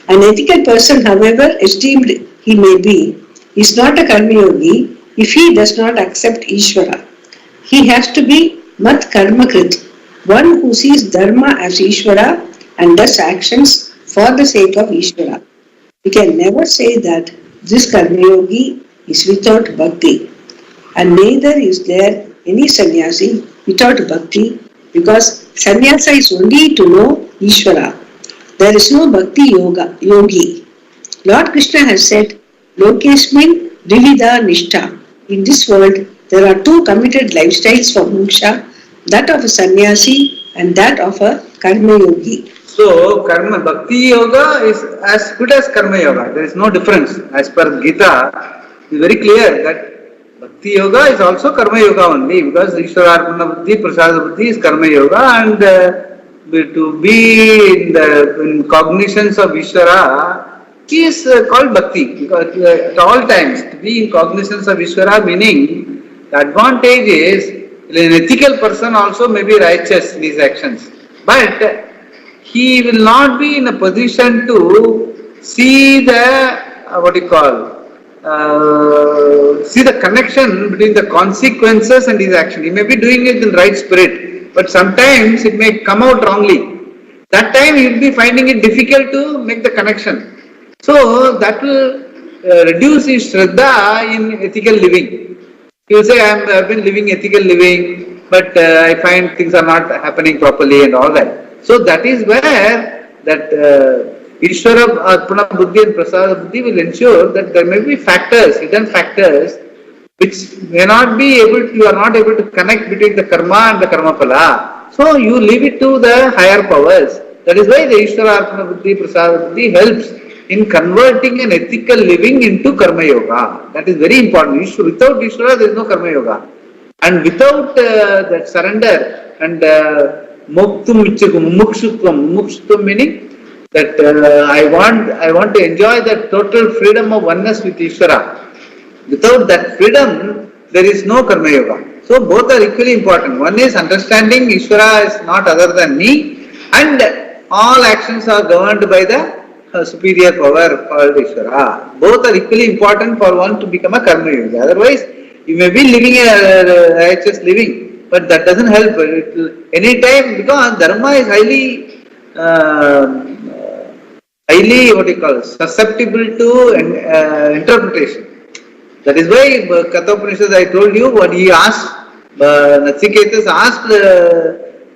An ethical person, however esteemed he may be, is not a Karma Yogi if he does not accept Ishvara. He has to be Mat Karma Krit, one who sees Dharma as Ishvara and does actions for the sake of Ishvara. We can never say that this Karma Yogi is without bhakti, and neither is there any sannyasi without bhakti, because sannyasa is only to know Ishvara. There is no bhakti yogi. Lord Krishna has said, Lokesmin Vividha Nishtha. In this world, there are two committed lifestyles for moksha, that of a sannyasi and that of a karma yogi. So, karma, bhakti yoga is as good as karma yoga. There is no difference. As per Gita, it is very clear that bhakti yoga is also karma yoga only, because Ishwararpana buddhi, prasada buddhi is karma yoga, and to be in cognitions of Ishvara is called bhakti, because at all times to be in cognitions of Ishvara, meaning the advantage is an ethical person also may be righteous in his actions, but he will not be in a position to see the see the connection between the consequences and his action. He may be doing it in right spirit, but sometimes it may come out wrongly. That time he will be finding it difficult to make the connection. So that will reduce his shraddha in ethical living. He will say, I have been living ethical living, but I find things are not happening properly and all that. So that is where that Ishvara Arpana Buddhi and Prasada Buddhi will ensure that there may be factors, hidden factors, which may not be able to, you are not able to connect between the karma and the karma phala. So you leave it to the higher powers. That is why the Ishvara Arpana Buddhi, Prasada Buddhi helps in converting an ethical living into karma yoga. That is very important. Without Ishvara, there is no karma yoga. And without that surrender and mukshutvam meaning that I want to enjoy that total freedom of oneness with Ishvara. Without that freedom, there is no karma yoga. So both are equally important. One is understanding Ishvara is not other than me, and all actions are governed by the superior power called Ishvara. Both are equally important for one to become a karma yogi. Otherwise, you may be living a righteous living, but that doesn't help. Anytime, because dharma is highly susceptible to interpretation. That is why Kathopanishad, I told you what he asked. Natsiketas asked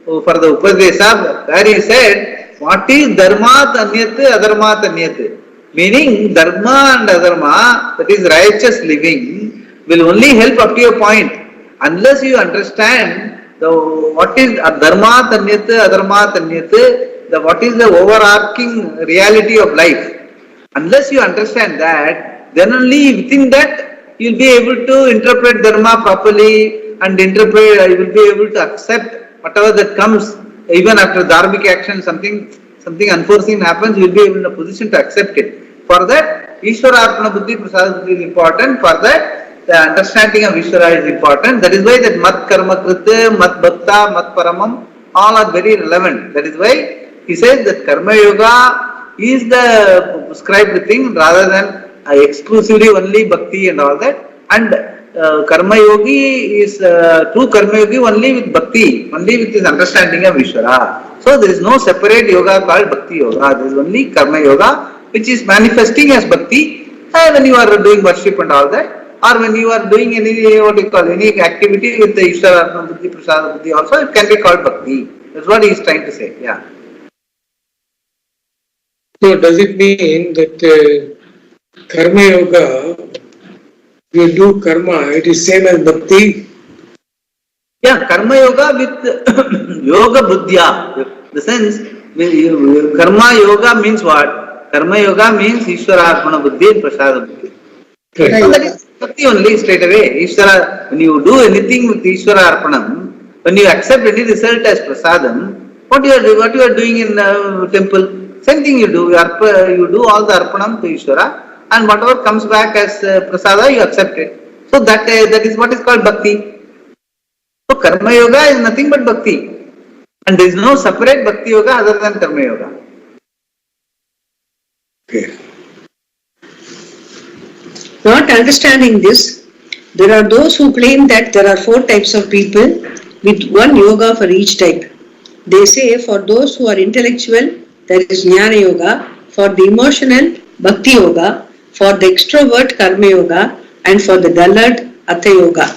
for the Upadesa, where he said, what is dharmat anyat, adharmat anyat? Meaning, dharma and adharma, that is righteous living, will only help up to a point. Unless you understand what is dharmat anyat, adharmat anyat, what is the overarching reality of life. Unless you understand that, then only within that you will be able to interpret dharma properly, and you will be able to accept whatever that comes. Even after dharmic action, something unforeseen happens, you will be able in a position to accept it. For that, Ishvara Arpana Buddhi Prasada Buddhi is important. For that, the understanding of Ishvara is important. That is why that Mat Karma Krita, Mat Bhakta, Mat Paramam, all are very relevant. That is why he says that Karma Yoga is the prescribed thing rather than exclusively only Bhakti and all that. And Karma Yogi is true Karma Yogi only with Bhakti, only with his understanding of Ishvara. So there is no separate yoga called Bhakti Yoga. There is only Karma Yoga, which is manifesting as Bhakti when you are doing worship and all that, or when you are doing any activity with the Ishvara Arpana Buddhi, Prasada Buddhi also, it can be called Bhakti. That's what he is trying to say. Yeah. So does it mean that Karma Yoga, you do karma, it is same as bhakti? Yeah, karma yoga with yoga buddhya. The sense, karma yoga means what? Karma yoga means Ishvara Arpana Buddhi and Prasada Buddhi. Right. So that is bhakti only straight away. Ishvara, when you do anything with Ishvara Arpanam, when you accept any result as Prasadam, what you are doing in temple? Same thing you do. You do all the Arpanam to Ishvara, and whatever comes back as prasada, you accept it. So that is what is called bhakti. So karma yoga is nothing but bhakti, and there is no separate bhakti yoga other than karma yoga. Okay. Not understanding this, there are those who claim that there are 4 types of people with one yoga for each type. They say for those who are intellectual, there is Jnana Yoga, for the emotional, Bhakti Yoga, for the extrovert, Karma Yoga, and for the dullard, Atha Yoga.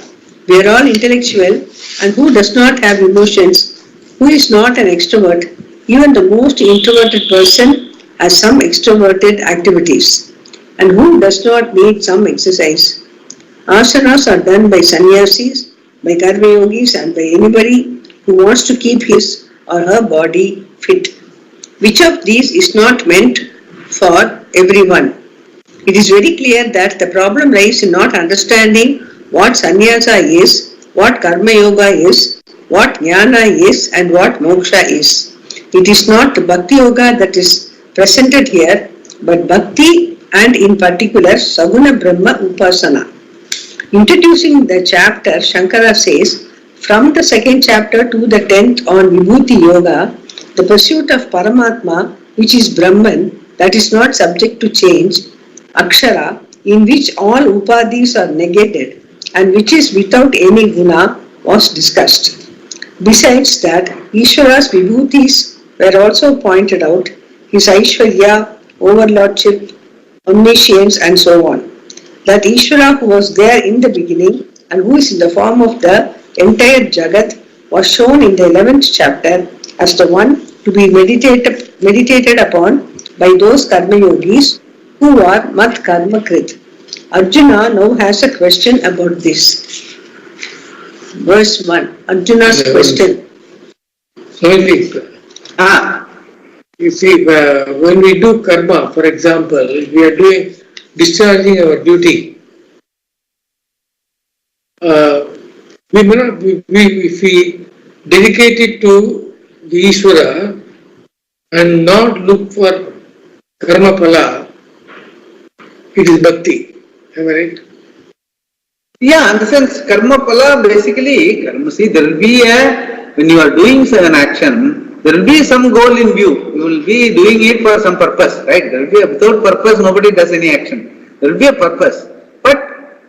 We are all intellectual, and who does not have emotions? Who is not an extrovert? Even the most introverted person has some extroverted activities. And who does not need some exercise? Asanas are done by sannyasis, by karma yogis, and by anybody who wants to keep his or her body fit. Which of these is not meant for everyone? It is very clear that the problem lies in not understanding what sannyasa is, what karma yoga is, what jnana is, and what moksha is. It is not bhakti yoga that is presented here, but bhakti and in particular saguna brahma upasana. Introducing the chapter, Shankara says, from the second chapter to the 10th on Vibhuti Yoga, the pursuit of Paramatma, which is Brahman, that is not subject to change, Akshara, in which all upadhis are negated and which is without any guna, was discussed. Besides that, Ishvara's Vibhutis were also pointed out, his Aishwarya, overlordship, omniscience, and so on. That Ishvara who was there in the beginning and who is in the form of the entire Jagat was shown in the 11th chapter as the one to be meditated upon by those karma yogis who are mat karma krit. Arjuna now has a question about this. Verse 1, Arjuna's question. Swami, you see, when we do karma, for example, we are discharging our duty. We may not, if we dedicate it to the Ishvara and not look for karma phala, it is bhakti. Am I right? Yeah, in the sense, karma phala, basically, see, there will be when you are doing an action, there will be some goal in view. You will be doing it for some purpose, right? There will be without purpose, nobody does any action. There will be a purpose. But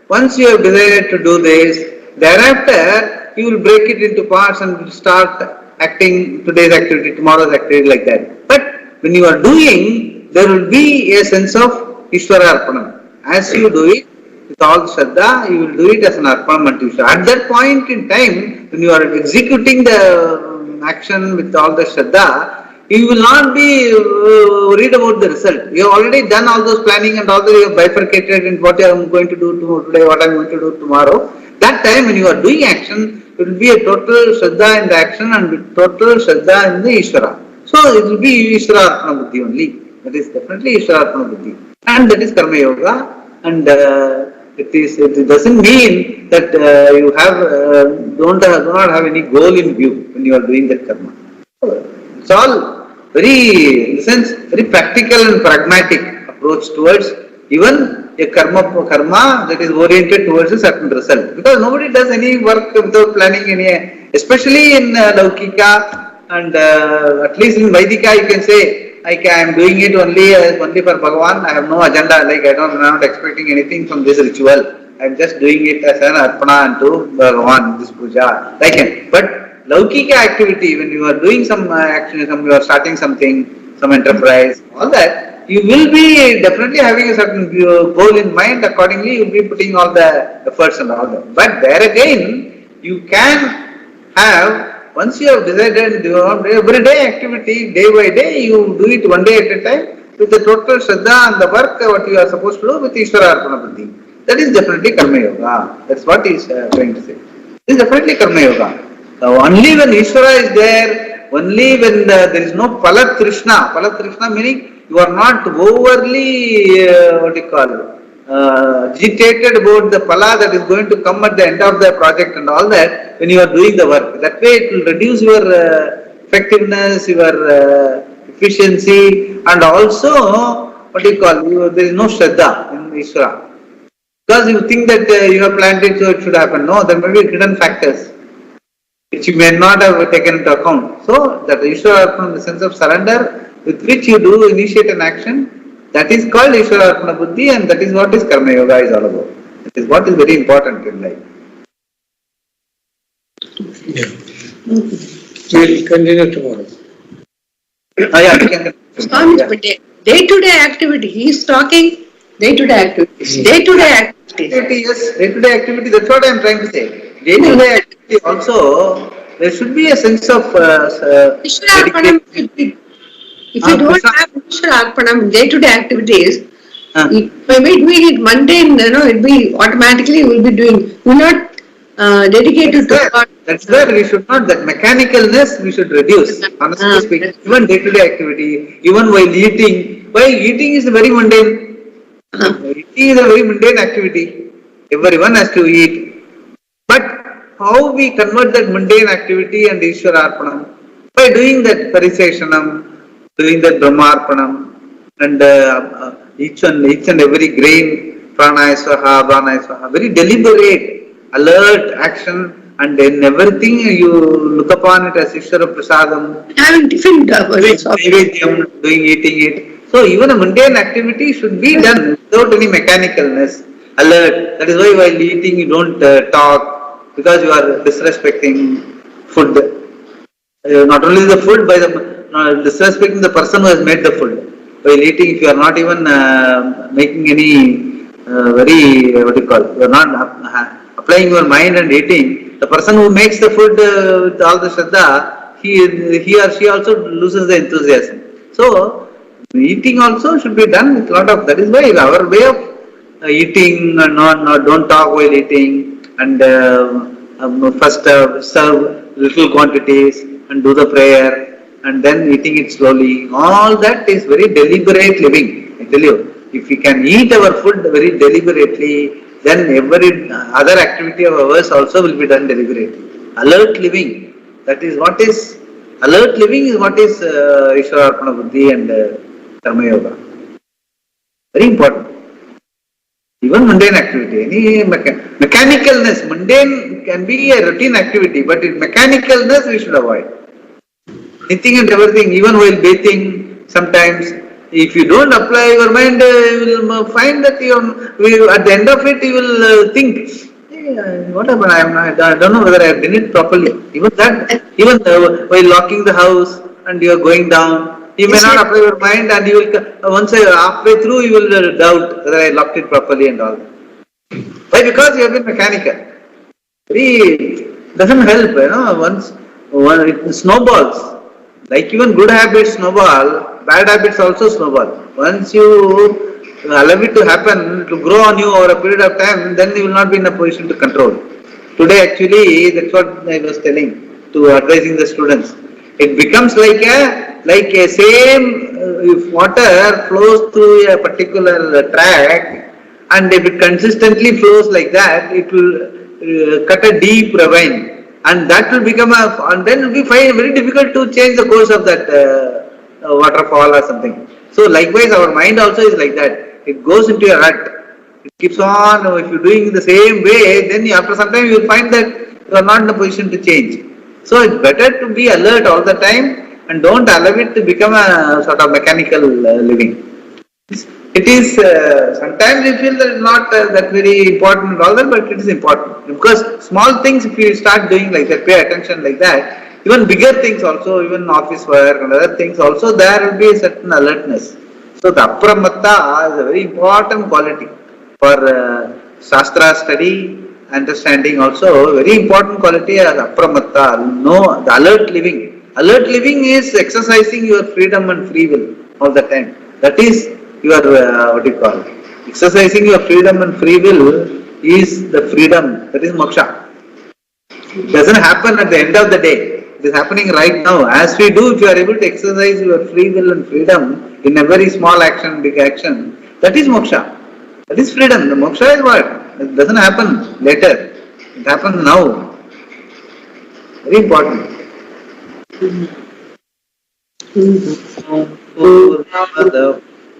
once you have decided to do this, thereafter, you will break it into parts and start acting today's activity, tomorrow's activity, like that. But when you are doing, there will be a sense of Ishvara Arpanam. As you do it, with all Shraddha, you will do it as an Arpanam to Ishvara. At that point in time, when you are executing the action with all the Shraddha, you will not be worried about the result. You have already done all those planning and all that, you have bifurcated in what I am going to do today, what I am going to do tomorrow. That time when you are doing action, it will be a total Shraddha in the action and total Shraddha in the Ishvara. So it will be Ishvara Arpana Buddhi only. That is definitely Ishvara Arpana Buddhi. And that is Karma Yoga. And it doesn't mean that you have do not have any goal in view when you are doing that karma. It's all very, in the sense, very practical and pragmatic approach towards even a karma that is oriented towards a certain result. Because nobody does any work without planning any, especially in Laukika and at least in Vaidika you can say, I am doing it only for Bhagavan. I have no agenda, I'm not expecting anything from this ritual. I am just doing it as an arpana to Bhagavan, this puja. But Laukika activity, when you are doing some action, you are starting something, some enterprise, all that, you will be definitely having a certain goal in mind. Accordingly, you will be putting all the efforts and all that. But there again, you can have, once you have decided every day activity, day by day, you do it one day at a time with the total Shraddha and the work what you are supposed to do with Ishvara Arpana Buddhi. That is definitely Karma Yoga. That's what he is going to say. This is definitely Karma Yoga. Only when Ishvara is there, only when there is no Phala Trishna meaning you are not overly, agitated about the phala that is going to come at the end of the project and all that when you are doing the work. That way it will reduce your effectiveness, your efficiency, and also there is no Shraddha in Ishvara. Because you think that you have planned it so it should happen. No, there may be hidden factors which you may not have taken into account. So that Ishvara from the sense of surrender with which you do initiate an action, that is called Ishvara Arpana Buddhi, and that is what is Karma Yoga is all about. That is what is very important in life. Yeah. We will continue tomorrow. Yeah, we can continue. Day-to-day activity. He is talking day-to-day activities. Day-to-day activities. Yes, day-to-day activity. That's what I am trying to say. day-to-day activity also, there should be a sense of Ishwararpanam, dedication. if you don't Krishna. have Ishwararpanam, day-to-day activities, Ah. you may be doing it mundane, it'll be automatically you will be doing. You will not dedicated to God. That's where we should not, that mechanicalness we should reduce. Honestly speaking, even day-to-day activity, even while eating is very mundane. Eating is a very mundane activity. Everyone has to eat. But how we convert that mundane activity and Ishwararpanam? By doing that Pariseshanam, doing that Brahmarpanam, and each and every grain, Pranaya Swaha, Pranaya Swaha, very deliberate, alert action, and in everything you look upon it as Ishwara Prasadam. Having different versions of Doing eating it. So even a mundane activity should be done without any mechanicalness. Alert. That is why while eating you don't talk because you are disrespecting food. Not only the food, by the disrespecting the person who has made the food. While eating, if you are not even making any you are not applying your mind and eating, the person who makes the food with all the shraddha, he or she also loses the enthusiasm. So, eating also should be done with a lot of, that is why our way of eating, don't talk while eating, and first serve little quantities and do the prayer, and then eating it slowly. All that is very deliberate living. I tell you, if we can eat our food very deliberately, then every other activity of ours also will be done deliberately. Alert living, that is what is, alert living is what is Ishwararpana Buddhi and Karma Yoga. Very important. Even mundane activity, any mechanicalness, mundane can be a routine activity, but in mechanicalness we should avoid. Anything and everything, even while bathing, sometimes if you don't apply your mind, you will find that at the end of it you will think, hey, what happened? I don't know whether I have done it properly. Even while locking the house and you are going down, you may not apply your mind, and you will once halfway through you will doubt whether I locked it properly and all. Why? Because you have been mechanical. It doesn't help, once it snowballs. Like even good habits snowball, bad habits also snowball. Once you allow it to happen, to grow on you over a period of time, then you will not be in a position to control. Today actually, that's what I was telling, to advising the students. It becomes like a same, if water flows through a particular track, and if it consistently flows like that, it will cut a deep ravine. And that will become and then we find it very difficult to change the course of that waterfall or something. So likewise our mind also is like that. It goes into a rut. It keeps on, if you're doing the same way, then after some time you will find that you are not in a position to change. So it's better to be alert all the time and don't allow it to become a sort of mechanical living. It is, sometimes we feel that it's not that very important and all that, but it is important. Because small things, if you start doing like that, pay attention like that, even bigger things also, even office work and other things also, there will be a certain alertness. So the apramatta is a very important quality for Shastra study, understanding also, very important quality as apramatta, the alert living. Alert living is exercising your freedom and free will all the time. That is your, exercising your freedom and free will is the freedom, that is moksha. It doesn't happen at the end of the day. It is happening right now. As we do, if you are able to exercise your free will and freedom in a very small action, big action, that is moksha. That is freedom. The moksha is what? It doesn't happen later. It happens now. Very important.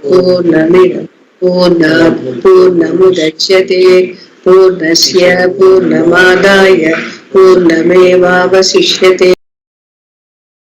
Purnamidam Purnamudachyate Purnasya Purnamadaya Purnamevavasishyate